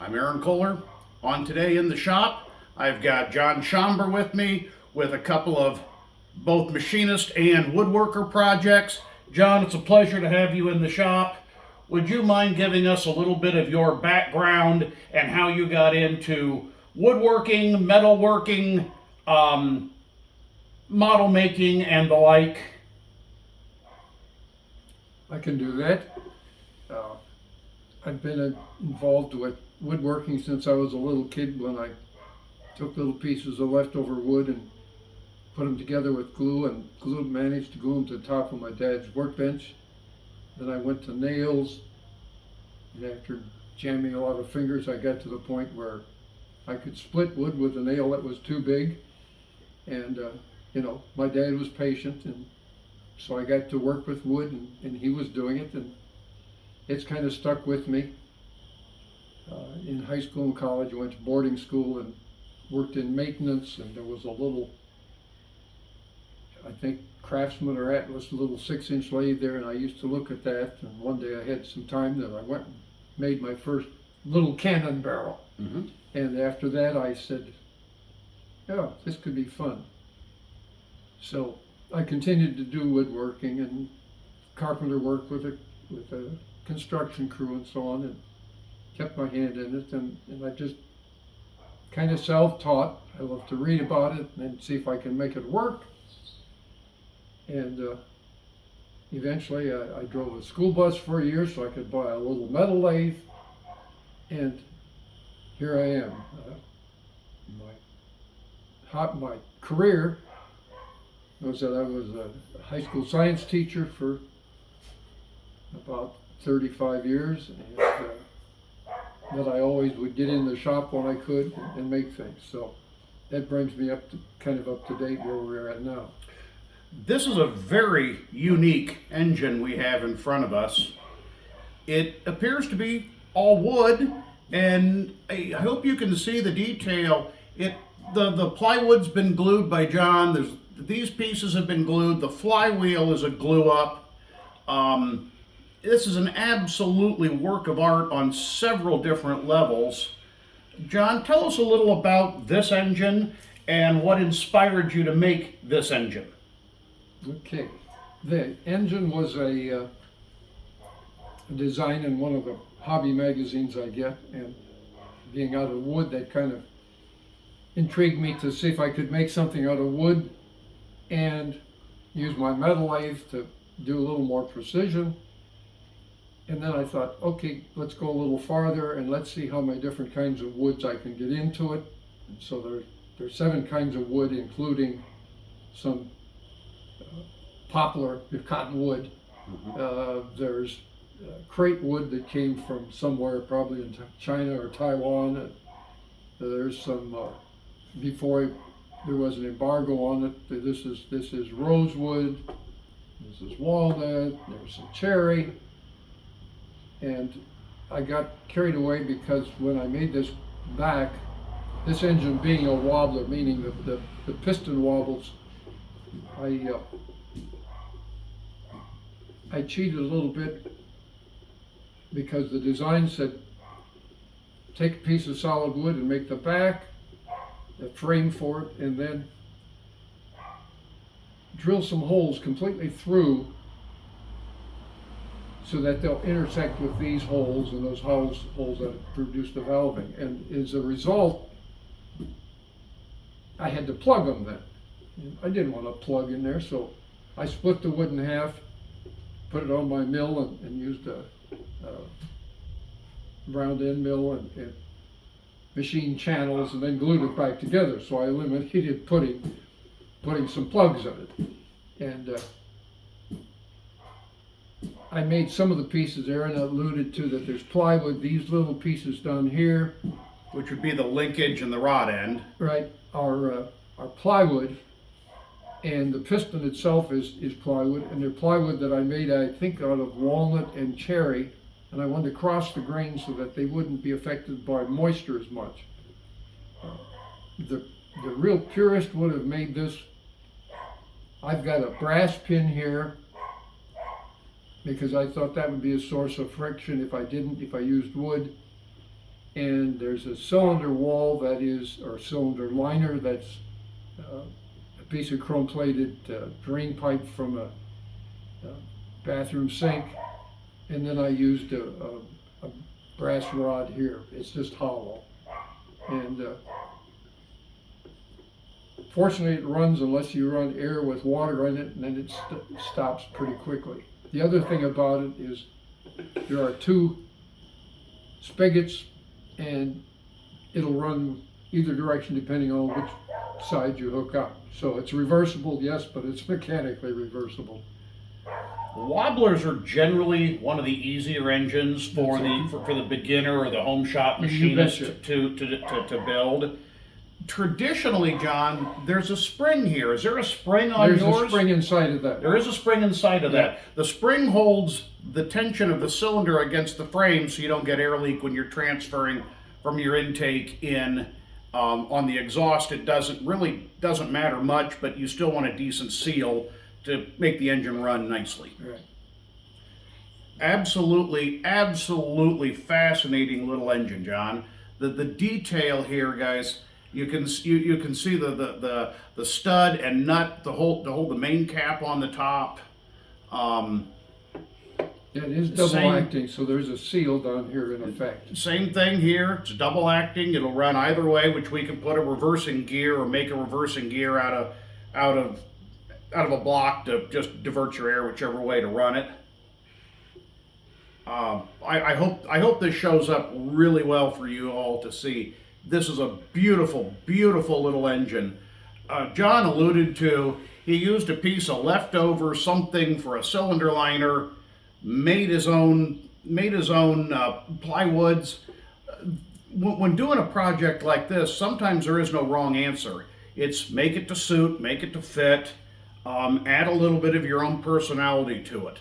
I'm Aaron Kohler. On Today in the Shop, I've got John Schamber with me with a couple of both machinist and woodworker projects. John, it's a pleasure to have you in the shop. Would you mind giving us a little bit of your background and how you got into woodworking, metalworking, model making, and the like? I can do that. Uh, I've been involved with woodworking since I was a little kid, when I took little pieces of leftover wood and put them together with glue and managed to glue them to the top of my dad's workbench. Then I went to nails, and after jamming a lot of fingers, I got to the point where I could split wood with a nail that was too big. And my dad was patient, and so I got to work with wood, and he was doing it, and it's kind of stuck with me. In high school and college, I went to boarding school and worked in maintenance, and there was a little, I think, Craftsman or Atlas, a little 6-inch lathe there, and I used to look at that, and one day I had some time that I went and made my first little cannon barrel. Mm-hmm. And after that I said, yeah, this could be fun. So I continued to do woodworking and carpenter work with a construction crew and so on, and kept my hand in it, and I just kind of self-taught. I love to read about it and see if I can make it work. And eventually I drove a school bus for a year so I could buy a little metal lathe, and here I am. My career was that I was a high school science teacher for about 35 years, and that I always would get in the shop when I could and make things. So that brings me up to date where we're at now. This is a very unique engine we have in front of us. It appears to be all wood, and I hope you can see the detail. The plywood's been glued by John. These pieces have been glued. The flywheel is a glue up. This is an absolutely work of art on several different levels. John, tell us a little about this engine and what inspired you to make this engine. Okay, the engine was a design in one of the hobby magazines I get, and being out of wood, that kind of intrigued me to see if I could make something out of wood and use my metal lathe to do a little more precision. And then I thought, okay, let's go a little farther and let's see how many different kinds of woods I can get into it. And so there's 7 kinds of wood, including some poplar, cottonwood. Mm-hmm. There's crate wood that came from somewhere, probably in China or Taiwan. There's some, before there was an embargo on it, this is rosewood, this is walnut, there's some cherry. And I got carried away because when I made this back, this engine being a wobbler, meaning that the piston wobbles, I cheated a little bit, because the design said take a piece of solid wood and make the back, the frame for it, and then drill some holes completely through so that they'll intersect with these holes, and those holes that produce the valving. And as a result, I had to plug them then. I didn't want to plug in there, so I split the wood in half, put it on my mill, and used a round end mill and machine channels, and then glued it back together. So I eliminated putting some plugs in it. And I made some of the pieces. Aaron alluded to that there's plywood. These little pieces down here, Which would be the linkage and the rod end. right, are plywood, and the piston itself is plywood, and they're plywood that I made, I think, out of walnut and cherry, and I wanted to cross the grain so that they wouldn't be affected by moisture as much. The real purist would have made this. I've got a brass pin here because I thought that would be a source of friction if I used wood. and there's a cylinder wall that is, or cylinder liner that's a piece of chrome-plated drain pipe from a bathroom sink, and then I used a brass rod here. It's just hollow, and fortunately it runs unless you run air with water in it, and then it stops pretty quickly. The other thing about it is there are two spigots, and it'll run either direction depending on which side you hook up. So it's reversible, yes, but it's mechanically reversible. Wobblers are generally one of the easier engines for the beginner or the home shop machinist to build. Traditionally, John, there's a spring here. Is there a spring on yours? There's a spring inside of that. There is a spring inside of that. The spring holds the tension of the cylinder against the frame so you don't get air leak when you're transferring from your intake in. On the exhaust, it doesn't matter much, but you still want a decent seal to make the engine run nicely. Right. Absolutely, absolutely fascinating little engine, John. The detail here, guys. You can see the stud and nut to hold the main cap on the top. Yeah, it is double acting, so there's a seal down here in effect. Same thing here. It's double acting. It'll run either way, which we can put a reversing gear or make a reversing gear out of a block to just divert your air whichever way to run it. I hope this shows up really well for you all to see. This is a beautiful, beautiful little engine. John alluded to he used a piece of leftover something for a cylinder liner, made his own plywoods. When doing a project like this, sometimes there is no wrong answer. It's make it to suit, make it to fit, add a little bit of your own personality to it.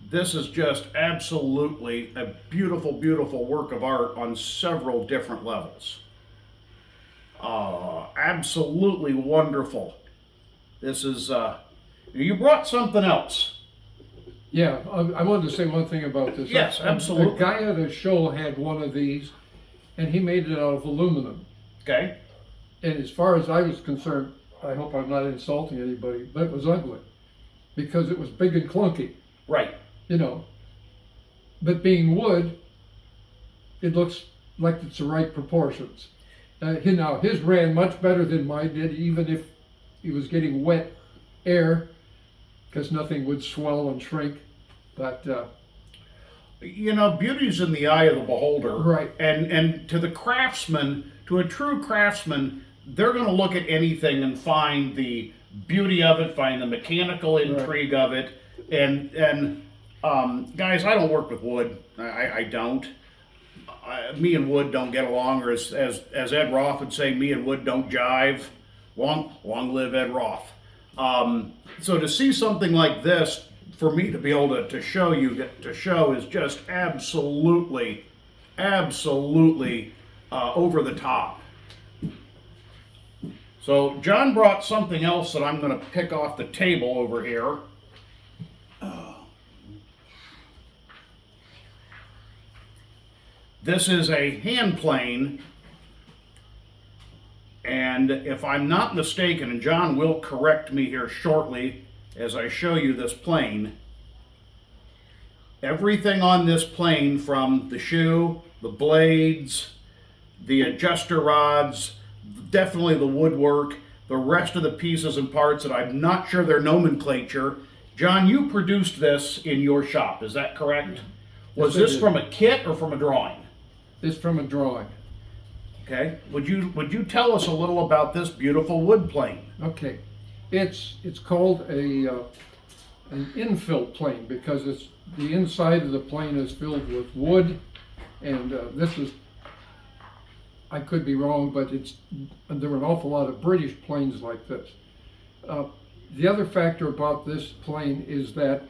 This is just absolutely a beautiful, beautiful work of art on several different levels. Absolutely wonderful. This is, you brought something else. Yeah, I wanted to say one thing about this. Yes, absolutely. The guy at a show had one of these, and he made it out of aluminum. Okay. And as far as I was concerned, I hope I'm not insulting anybody, but it was ugly because it was big and clunky. Right. You know, but being wood, it looks like it's the right proportions. Now his ran much better than mine did, even if he was getting wet air, because nothing would swell and shrink. But beauty's in the eye of the beholder. Right. And to the craftsman, to a true craftsman, they're going to look at anything and find the beauty of it, find the mechanical intrigue of it, and guys, I don't work with wood. I don't. Me and wood don't get along, or as Ed Roth would say, me and wood don't jive. Long live Ed Roth. So to see something like this, for me to be able to show is just absolutely over the top. So John brought something else that I'm going to pick off the table over here. This is a hand plane, and if I'm not mistaken, and John will correct me here shortly as I show you this plane, everything on this plane, from the shoe, the blades, the adjuster rods, definitely the woodwork, the rest of the pieces and parts that I'm not sure their nomenclature. John, you produced this in your shop, is that correct? Was this from a kit or from a drawing? It's from a drawing. Okay. Would you tell us a little about this beautiful wood plane? Okay. It's called an infill plane because it's the inside of the plane is filled with wood, and this is, I could be wrong, but there were an awful lot of British planes like this. The other factor about this plane is that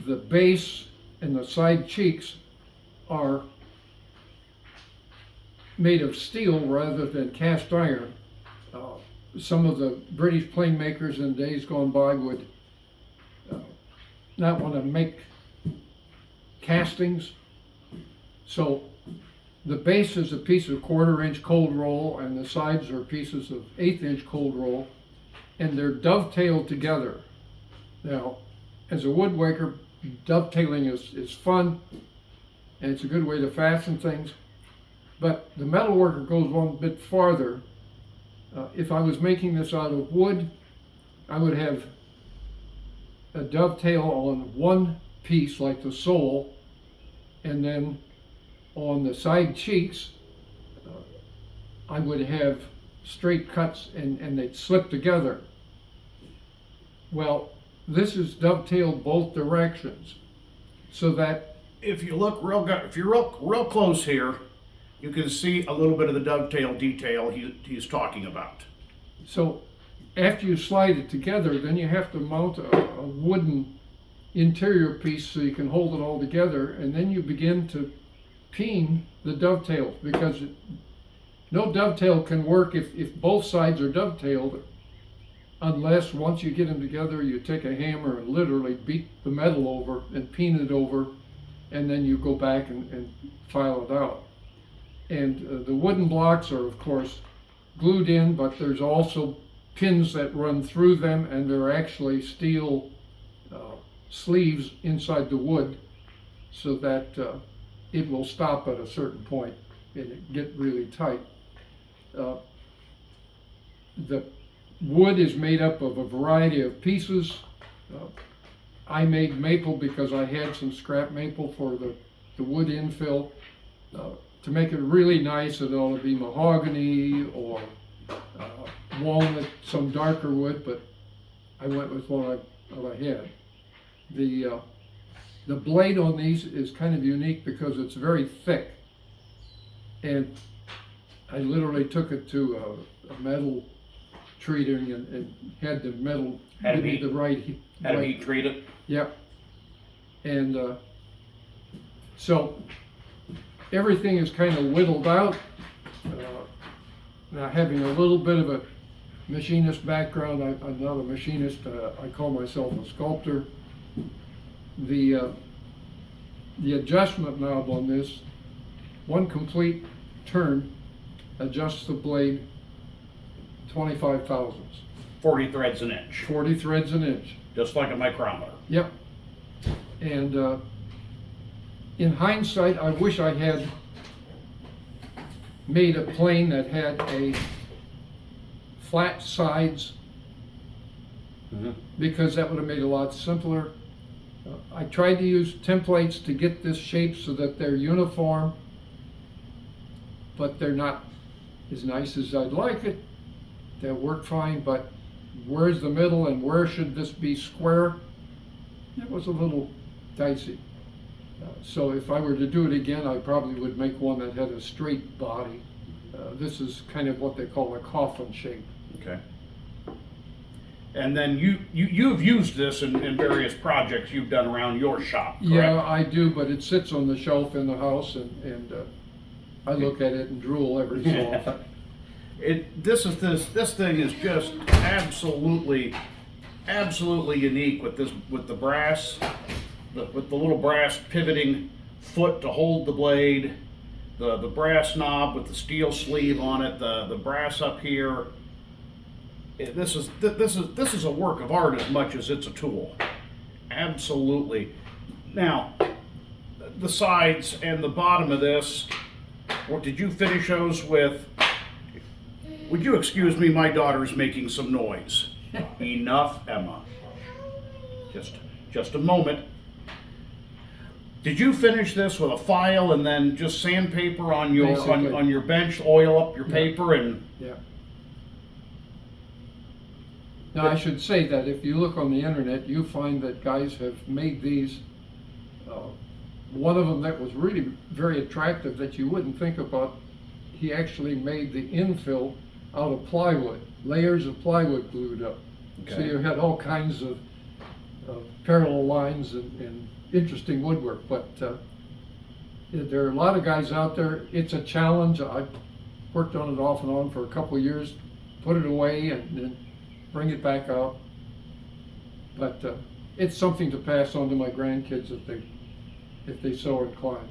the base and the side cheeks are made of steel rather than cast iron. Some of the British plane makers in days gone by would not want to make castings, so the base is a piece of 1/4-inch cold roll, and the sides are pieces of 1/8-inch cold roll, and they're dovetailed together. Now, as a woodworker, dovetailing is fun, and it's a good way to fasten things, but the metal worker goes one bit farther. If I was making this out of wood, I would have a dovetail on one piece, like the sole, and then on the side cheeks, I would have straight cuts and they'd slip together. Well, this is dovetailed both directions, so that If you look if you're real close here, you can see a little bit of the dovetail detail he's talking about. so after you slide it together, then you have to mount a wooden interior piece so you can hold it all together, and then you begin to peen the dovetails, because no dovetail can work if both sides are dovetailed, unless once you get them together, you take a hammer and literally beat the metal over and peen it over, and then you go back and file it out. And the wooden blocks are, of course, glued in, but there's also pins that run through them, and they're actually steel sleeves inside the wood, so that it will stop at a certain point and it get really tight. The wood is made up of a variety of pieces. I made maple because I had some scrap maple for the wood infill. To make it really nice, it ought to be mahogany or walnut, some darker wood, but I went with what I had. The blade on these is kind of unique because it's very thick, and I literally took it to a metal treating and had the metal give me the right heat. Had to heat treat it. Yep. And so everything is kind of whittled out. Now, having a little bit of a machinist background, I'm not a machinist, I call myself a sculptor. The adjustment knob on this, one complete turn adjusts the blade 25 thousandths. 40 threads an inch. 40 threads an inch. Just like a micrometer. Yep. And in hindsight, I wish I had made a plane that had a flat sides, because that would have made it a lot simpler. I tried to use templates to get this shape so that they're uniform, but they're not as nice as I'd like it. They work fine, but where's the middle and where should this be square? It was a little dicey. So if I were to do it again, I probably would make one that had a straight body. This is kind of what they call a coffin shape. Okay. And then you've used this in various projects you've done around your shop, correct? Yeah, I do, but it sits on the shelf in the house, and I look at it and drool every so often. This thing is just absolutely unique with the brass, with the little brass pivoting foot to hold the blade, the brass knob with the steel sleeve on it, the brass up here. This is a work of art as much as it's a tool. Absolutely. Now, the sides and the bottom of this, what did you finish those with? Would you excuse me? My daughter's making some noise. Enough, Emma. Just a moment. Did you finish this with a file and then just sandpaper on your bench, oil up your paper and? Yeah. Now, I should say that if you look on the internet, you find that guys have made these. One of them that was really very attractive that you wouldn't think about, he actually made the infill out of plywood, layers of plywood glued up. Okay. So you had all kinds of parallel lines and interesting woodwork. But there are a lot of guys out there. It's a challenge. I've worked on it off and on for a couple of years, put it away and then bring it back out. But it's something to pass on to my grandkids if they so inclined.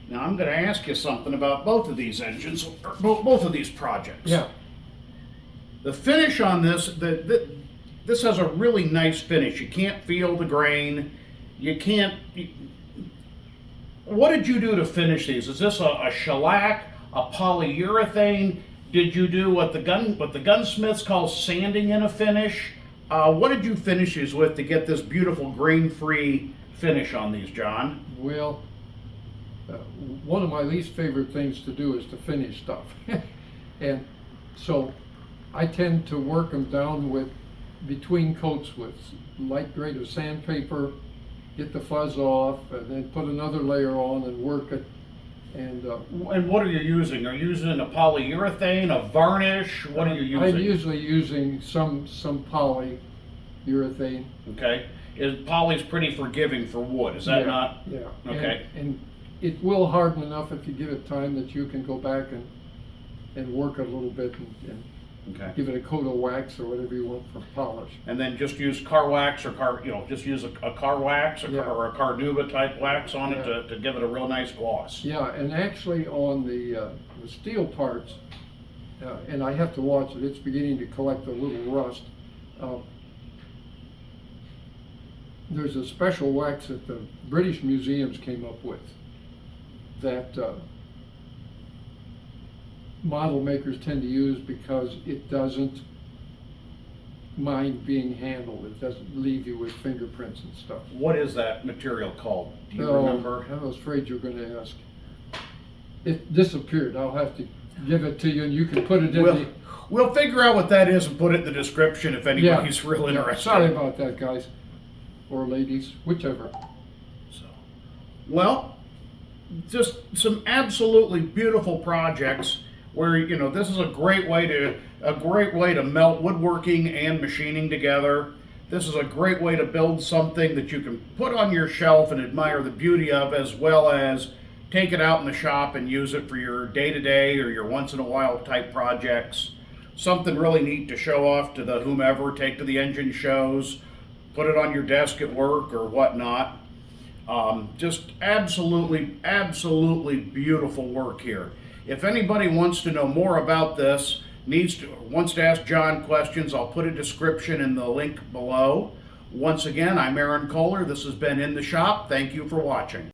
Now I'm going to ask you something about both of these engines, or both of these projects. Yeah. The finish on this, this has a really nice finish. You can't feel the grain. You can't. What did you do to finish these? Is this a shellac, a polyurethane? Did you do what the gunsmiths call sanding in a finish? What did you finish these with to get this beautiful grain-free finish on these, John? Well, one of my least favorite things to do is to finish stuff. And so I tend to work them down with between coats with light grade of sandpaper, get the fuzz off, and then put another layer on and work it. And what are you using? Are you using a polyurethane, a varnish? What are you using? I'm usually using some polyurethane. Okay. Poly's pretty forgiving for wood, is that not? Yeah. Okay. And it will harden enough if you give it time that you can go back and work it a little bit and Okay. give it a coat of wax or whatever you want for polish. And then just use car wax or just use a car wax or, Yeah. or a Carnauba type wax on it Yeah. to give it a real nice gloss. Yeah, and actually on the steel parts, and I have to watch it, it's beginning to collect a little rust. There's a special wax that the British museums came up with that model makers tend to use because it doesn't mind being handled. It doesn't leave you with fingerprints and stuff. What is that material called? Do you Oh, remember? I was afraid you were going to ask. It disappeared. I'll have to give it to you, and you can put it in We'll figure out what that is and put it in the description if anybody's real interested. Sorry about that, guys. Or ladies, whichever. So, well, just some absolutely beautiful projects where this is a great way to melt woodworking and machining together. This is a great way to build something that you can put on your shelf and admire the beauty of, as well as take it out in the shop and use it for your day-to-day or your once-in-a-while type projects. Something really neat to show off to the whomever, take to the engine shows, put it on your desk at work or whatnot. Just absolutely, absolutely beautiful work here. If anybody wants to know more about this, wants to ask John questions, I'll put a description in the link below. Once again, I'm Aaron Kohler. This has been In the Shop. Thank you for watching.